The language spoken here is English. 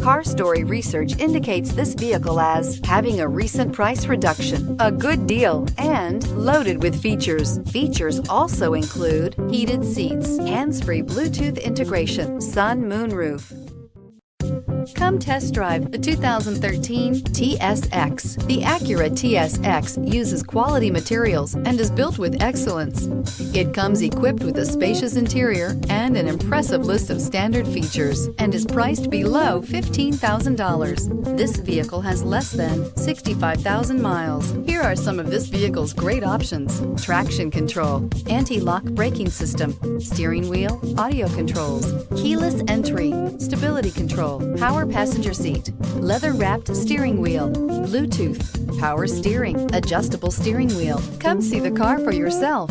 Car Story research indicates this vehicle as having a recent price reduction, a good deal, and loaded with features. Features also include heated seats, hands-free Bluetooth integration, sun moonroof. Come test drive the 2013 TSX. The Acura TSX uses quality materials and is built with excellence. It comes equipped with a spacious interior and an impressive list of standard features and is priced below $15,000. This vehicle has less than 65,000 miles. Here are some of this vehicle's great options: traction control, anti-lock braking system, steering wheel audio controls, keyless entry, stability control, power passenger seat, leather-wrapped steering wheel, Bluetooth, power steering, adjustable steering wheel. Come see the car for yourself.